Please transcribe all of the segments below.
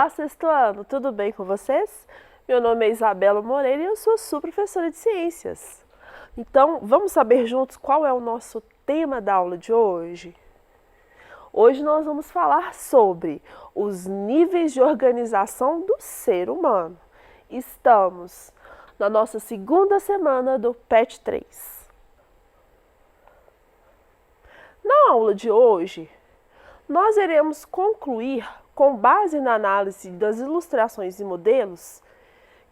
Olá, sexto ano, tudo bem com vocês? Meu nome é Isabela Moreira e eu sou sua professora de ciências. Então, vamos saber juntos qual é o nosso tema da aula de hoje? Hoje nós vamos falar sobre os níveis de organização do ser humano. Estamos na nossa segunda semana do PET 3. Na aula de hoje, nós iremos concluir, com base na análise das ilustrações e modelos,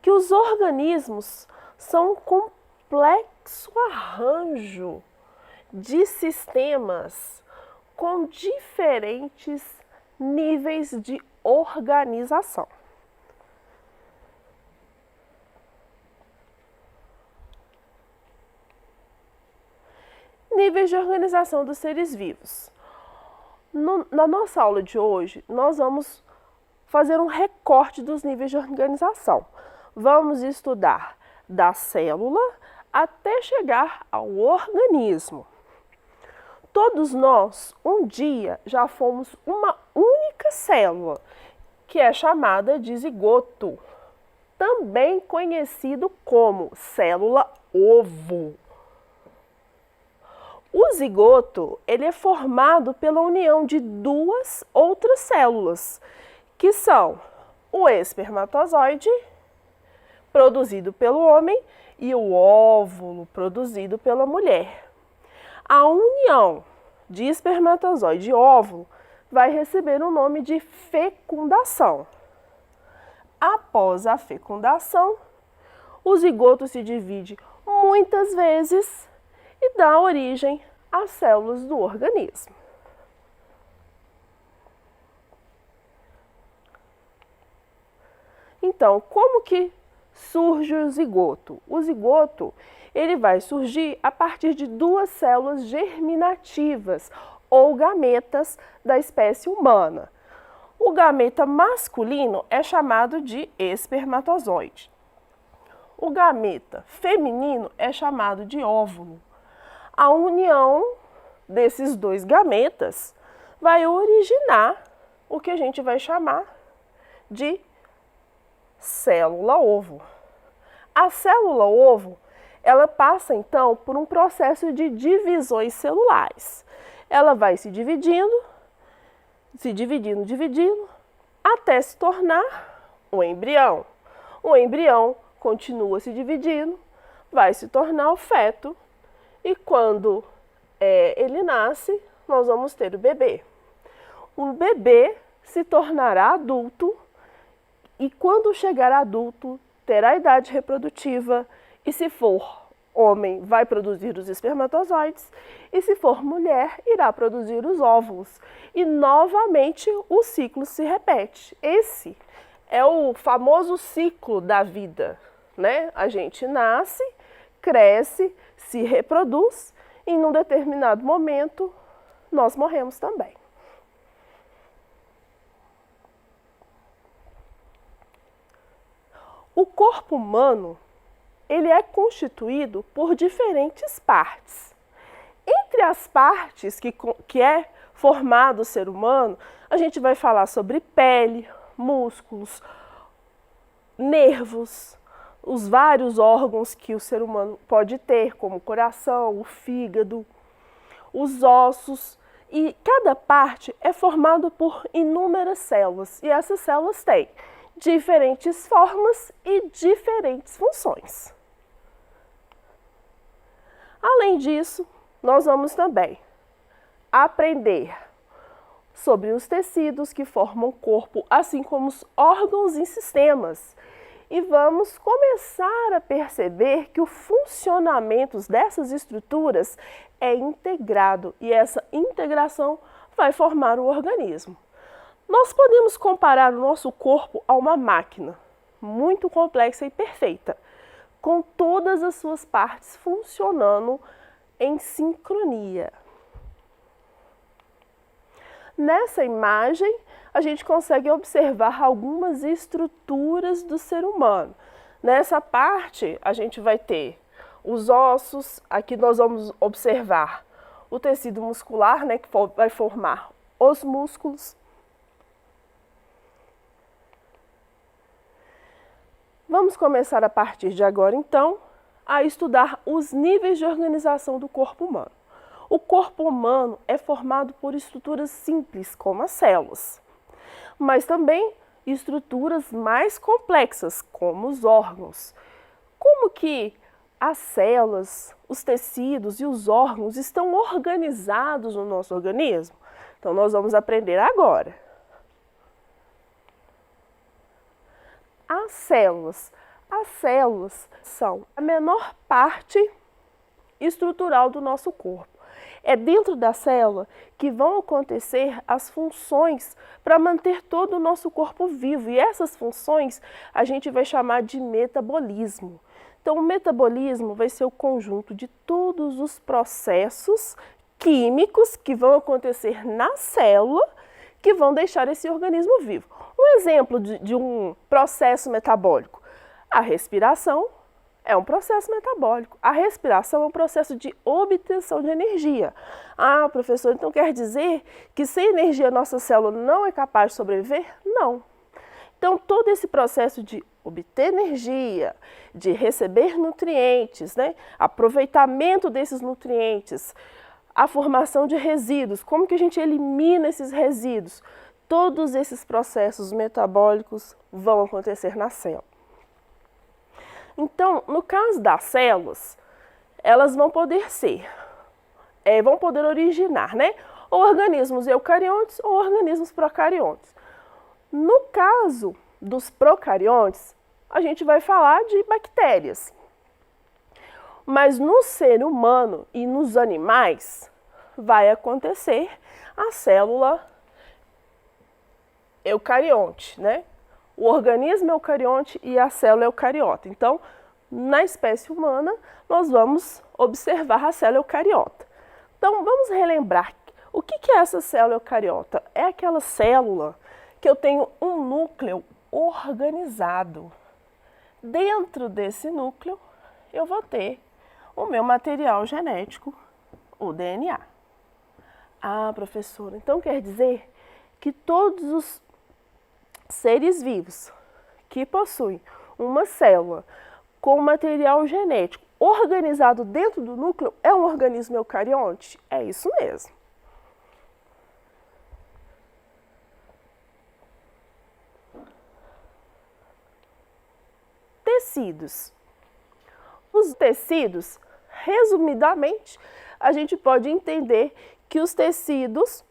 que os organismos são um complexo arranjo de sistemas com diferentes níveis de organização. Níveis de organização dos seres vivos. Na nossa aula de hoje, nós vamos fazer um recorte dos níveis de organização. Vamos estudar da célula até chegar ao organismo. Todos nós, um dia, já fomos uma única célula, que é chamada de zigoto, também conhecido como célula-ovo. O zigoto, ele é formado pela união de duas outras células, que são o espermatozoide, produzido pelo homem, e o óvulo, produzido pela mulher. A união de espermatozoide e óvulo vai receber o nome de fecundação. Após a fecundação, o zigoto se divide muitas vezes e dá origem às células do organismo. Então, como que surge o zigoto? O zigoto, ele vai surgir a partir de duas células germinativas ou gametas da espécie humana. O gameta masculino é chamado de espermatozoide. O gameta feminino é chamado de óvulo. A união desses dois gametas vai originar o que a gente vai chamar de célula-ovo. A célula-ovo, ela passa então por um processo de divisões celulares. Ela vai se dividindo, até se tornar um embrião. O embrião continua se dividindo, vai se tornar o feto. E quando ele nasce, nós vamos ter o bebê. O bebê se tornará adulto e quando chegar adulto, terá idade reprodutiva e se for homem, vai produzir os espermatozoides e se for mulher, irá produzir os óvulos. E novamente o ciclo se repete. Esse é o famoso ciclo da vida, né? A gente nasce, cresce, se reproduz e em um determinado momento nós morremos também. O corpo humano, ele é constituído por diferentes partes. Entre as partes que é formado o ser humano, a gente vai falar sobre pele, músculos, nervos, os vários órgãos que o ser humano pode ter, como o coração, o fígado, os ossos, e cada parte é formada por inúmeras células, e essas células têm diferentes formas e diferentes funções. Além disso, nós vamos também aprender sobre os tecidos que formam o corpo, assim como os órgãos e sistemas. E vamos começar a perceber que o funcionamento dessas estruturas é integrado e essa integração vai formar o organismo. Nós podemos comparar o nosso corpo a uma máquina muito complexa e perfeita, com todas as suas partes funcionando em sincronia. Nessa imagem, a gente consegue observar algumas estruturas do ser humano. Nessa parte, a gente vai ter os ossos, aqui nós vamos observar o tecido muscular, né, que vai formar os músculos. Vamos começar a partir de agora, então, a estudar os níveis de organização do corpo humano. O corpo humano é formado por estruturas simples, como as células, mas também estruturas mais complexas, como os órgãos. Como que as células, os tecidos e os órgãos estão organizados no nosso organismo? Então, nós vamos aprender agora. As células são a menor parte estrutural do nosso corpo. É dentro da célula que vão acontecer as funções para manter todo o nosso corpo vivo. E essas funções a gente vai chamar de metabolismo. Então, o metabolismo vai ser o conjunto de todos os processos químicos que vão acontecer na célula que vão deixar esse organismo vivo. Um exemplo de um processo metabólico: a respiração é um processo metabólico. A respiração é um processo de obtenção de energia. Ah, professor, então quer dizer que sem energia nossa célula não é capaz de sobreviver? Não. Então, todo esse processo de obter energia, de receber nutrientes, aproveitamento desses nutrientes, a formação de resíduos, como que a gente elimina esses resíduos? Todos esses processos metabólicos vão acontecer na célula. Então, no caso das células, elas vão poder originar, ou organismos eucariontes ou organismos procariontes. No caso dos procariontes, a gente vai falar de bactérias. Mas no ser humano e nos animais, vai acontecer a célula eucarionte, O organismo eucarionte e a célula eucariota. Então, na espécie humana, nós vamos observar a célula eucariota. Então, vamos relembrar o que é essa célula eucariota? É aquela célula que eu tenho um núcleo organizado. Dentro desse núcleo, eu vou ter o meu material genético, o DNA. Ah, professora, então quer dizer que todos os seres vivos que possuem uma célula com material genético organizado dentro do núcleo é um organismo eucarionte? É isso mesmo. Tecidos. Os tecidos, resumidamente, a gente pode entender que os tecidos,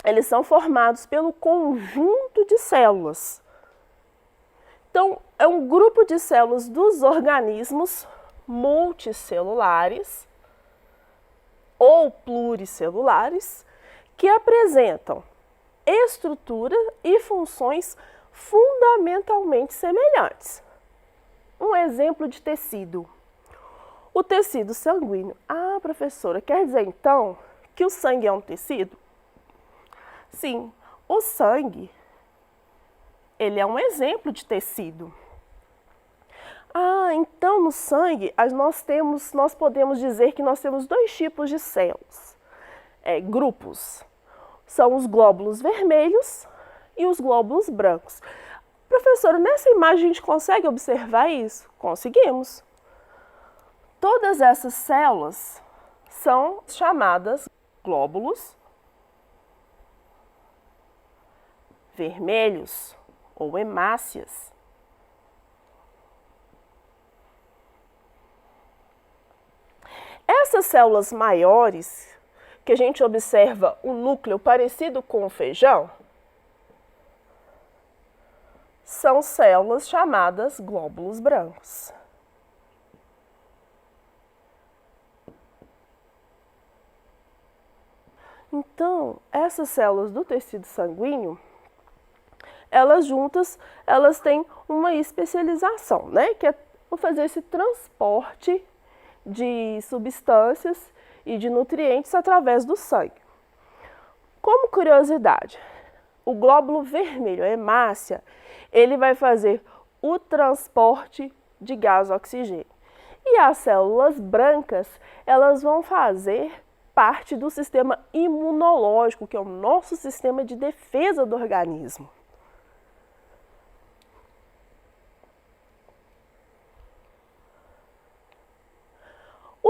eles são formados pelo conjunto de células. Então, é um grupo de células dos organismos multicelulares ou pluricelulares que apresentam estrutura e funções fundamentalmente semelhantes. Um exemplo de tecido: o tecido sanguíneo. Ah, professora, quer dizer então que o sangue é um tecido? Sim, o sangue, ele é um exemplo de tecido. Ah, então no sangue nós podemos dizer que nós temos dois tipos de células, grupos. São os glóbulos vermelhos e os glóbulos brancos. Professora, nessa imagem a gente consegue observar isso? Conseguimos. Todas essas células são chamadas glóbulos vermelhos ou hemácias. Essas células maiores, que a gente observa um núcleo parecido com o feijão, são células chamadas glóbulos brancos. Então, essas células do tecido sanguíneo, elas juntas, elas têm uma especialização, que é fazer esse transporte de substâncias e de nutrientes através do sangue. Como curiosidade, o glóbulo vermelho, a hemácia, ele vai fazer o transporte de gás oxigênio. E as células brancas, elas vão fazer parte do sistema imunológico, que é o nosso sistema de defesa do organismo.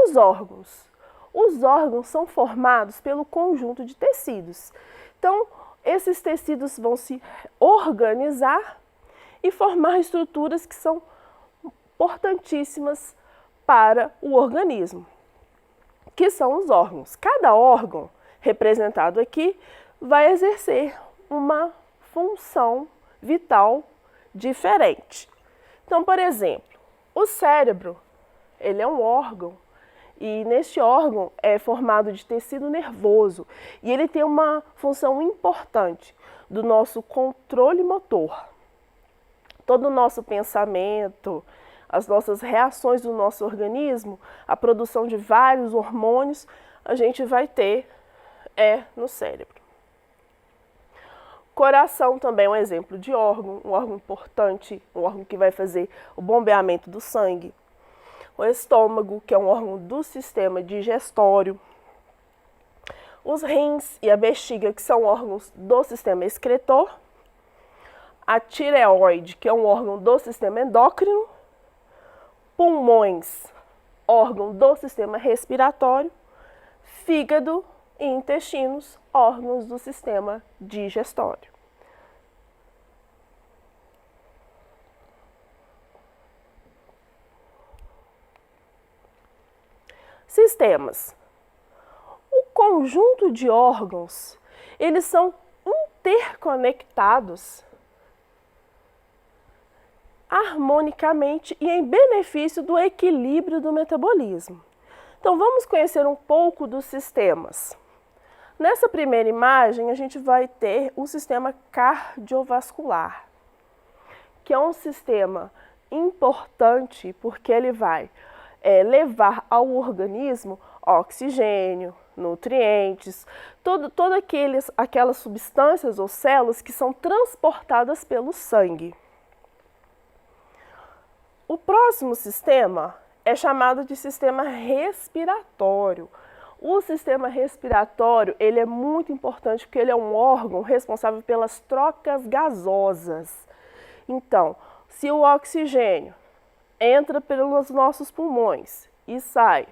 os órgãos? Os órgãos são formados pelo conjunto de tecidos. Então, esses tecidos vão se organizar e formar estruturas que são importantíssimas para o organismo, que são os órgãos. Cada órgão representado aqui vai exercer uma função vital diferente. Então, por exemplo, o cérebro, ele é um órgão e neste órgão é formado de tecido nervoso e ele tem uma função importante do nosso controle motor. Todo o nosso pensamento, as nossas reações do nosso organismo, a produção de vários hormônios, a gente vai ter no cérebro. Coração também é um exemplo de órgão, um órgão importante, um órgão que vai fazer o bombeamento do sangue. O estômago, que é um órgão do sistema digestório. Os rins e a bexiga, que são órgãos do sistema excretor. A tireoide, que é um órgão do sistema endócrino. Pulmões, órgão do sistema respiratório. Fígado e intestinos, órgãos do sistema digestório. Sistemas. O conjunto de órgãos, eles são interconectados harmonicamente e em benefício do equilíbrio do metabolismo. Então, vamos conhecer um pouco dos sistemas. Nessa primeira imagem, a gente vai ter o sistema cardiovascular, que é um sistema importante porque ele vai levar ao organismo oxigênio, nutrientes, todas aquelas substâncias ou células que são transportadas pelo sangue. O próximo sistema é chamado de sistema respiratório. O sistema respiratório, ele é muito importante porque ele é um órgão responsável pelas trocas gasosas. Então, se o oxigênio entra pelos nossos pulmões e sai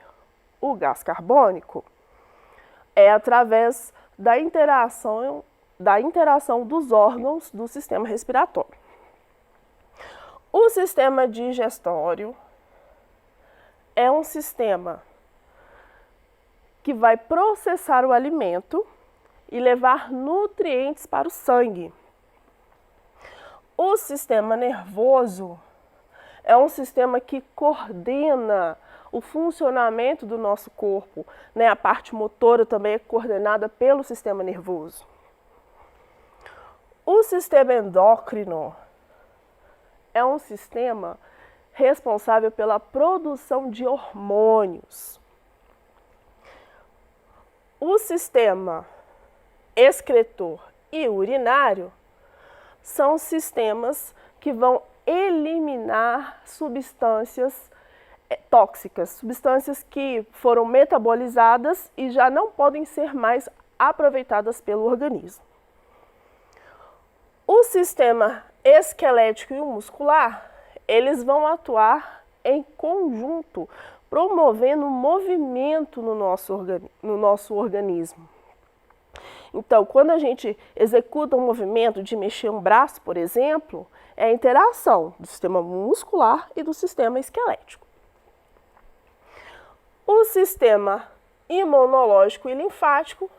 o gás carbônico, é através da interação dos órgãos do sistema respiratório. O sistema digestório é um sistema que vai processar o alimento e levar nutrientes para o sangue. O sistema nervoso é um sistema que coordena o funcionamento do nosso corpo, né? A parte motora também é coordenada pelo sistema nervoso. O sistema endócrino é um sistema responsável pela produção de hormônios. O sistema excretor e urinário são sistemas que vão eliminar substâncias tóxicas, substâncias que foram metabolizadas e já não podem ser mais aproveitadas pelo organismo. O sistema esquelético e o muscular, eles vão atuar em conjunto, promovendo movimento no nosso organismo. Então, quando a gente executa um movimento de mexer um braço, por exemplo, é a interação do sistema muscular e do sistema esquelético. O sistema imunológico e linfático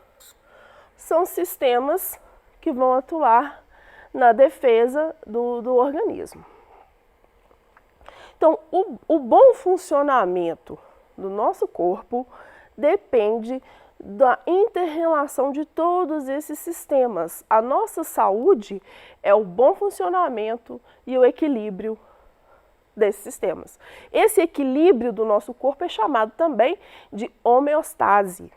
são sistemas que vão atuar na defesa do organismo. Então, o bom funcionamento do nosso corpo depende da inter-relação de todos esses sistemas. A nossa saúde é o bom funcionamento e o equilíbrio desses sistemas. Esse equilíbrio do nosso corpo é chamado também de homeostase.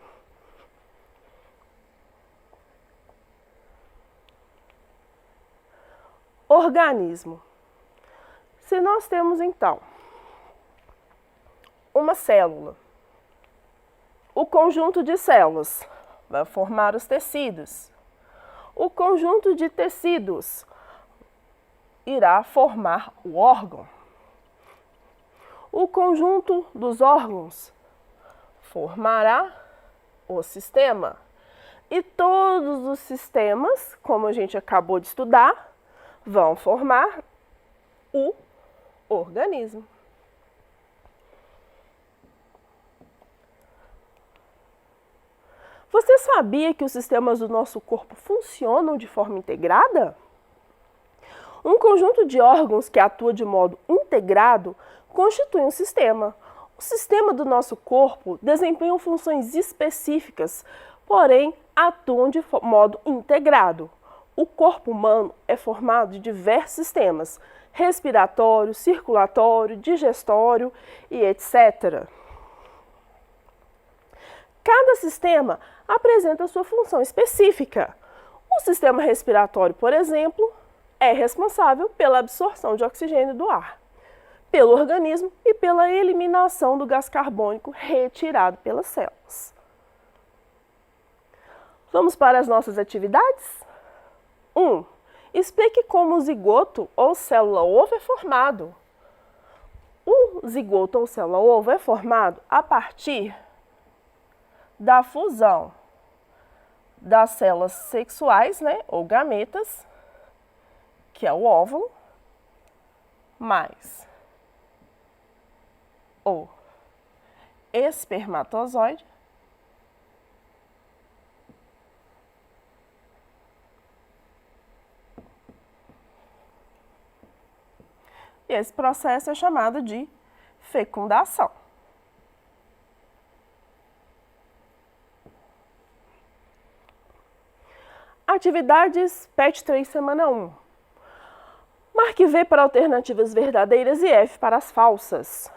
Organismo. Se nós temos, então, uma célula, o conjunto de células vai formar os tecidos. O conjunto de tecidos irá formar o órgão. O conjunto dos órgãos formará o sistema. E todos os sistemas, como a gente acabou de estudar, vão formar o organismo. Você sabia que os sistemas do nosso corpo funcionam de forma integrada? Um conjunto de órgãos que atua de modo integrado constitui um sistema. O sistema do nosso corpo desempenha funções específicas, porém atuam de modo integrado. O corpo humano é formado de diversos sistemas: respiratório, circulatório, digestório e etc. Cada sistema apresenta sua função específica. O sistema respiratório, por exemplo, é responsável pela absorção de oxigênio do ar pelo organismo e pela eliminação do gás carbônico retirado pelas células. Vamos para as nossas atividades? 1. Explique como o zigoto ou célula-ovo é formado. O zigoto ou célula-ovo é formado a partir da fusão das células sexuais, ou gametas, que é o óvulo, mais o espermatozoide, e esse processo é chamado de fecundação. Atividades PET 3, semana 1. Marque V para alternativas verdadeiras e F para as falsas.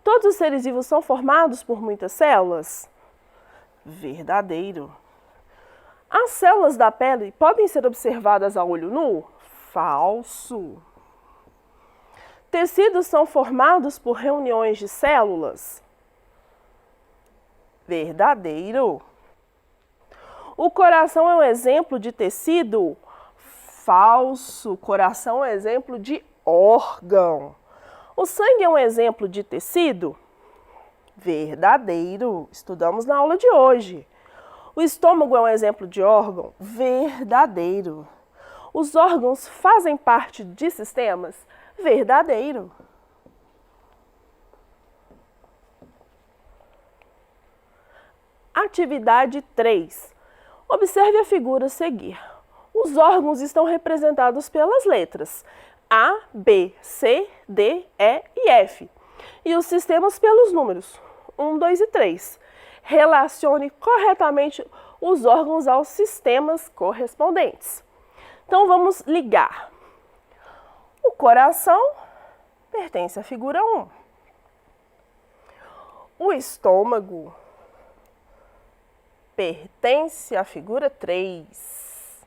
Todos os seres vivos são formados por muitas células? Verdadeiro. As células da pele podem ser observadas a olho nu? Falso. Tecidos são formados por reuniões de células? Verdadeiro. O coração é um exemplo de tecido? Falso. O coração é um exemplo de órgão. O sangue é um exemplo de tecido? Verdadeiro. Estudamos na aula de hoje. O estômago é um exemplo de órgão? Verdadeiro. Os órgãos fazem parte de sistemas? Verdadeiro. Atividade 3. Observe a figura a seguir. Os órgãos estão representados pelas letras A, B, C, D, E e F. E os sistemas pelos números 1, 2 e 3. Relacione corretamente os órgãos aos sistemas correspondentes. Então vamos ligar. O coração pertence à figura 1. O estômago pertence à figura 3.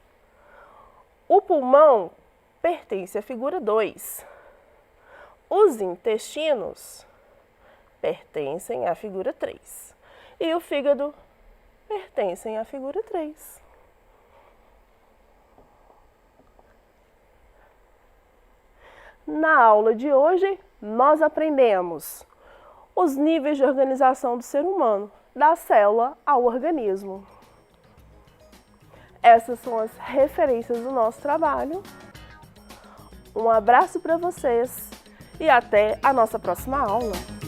O pulmão pertence à figura 2. Os intestinos pertencem à figura 3. E o fígado pertencem à figura 3. Na aula de hoje, nós aprendemos os níveis de organização do ser humano, da célula ao organismo. Essas são as referências do nosso trabalho. Um abraço para vocês e até a nossa próxima aula.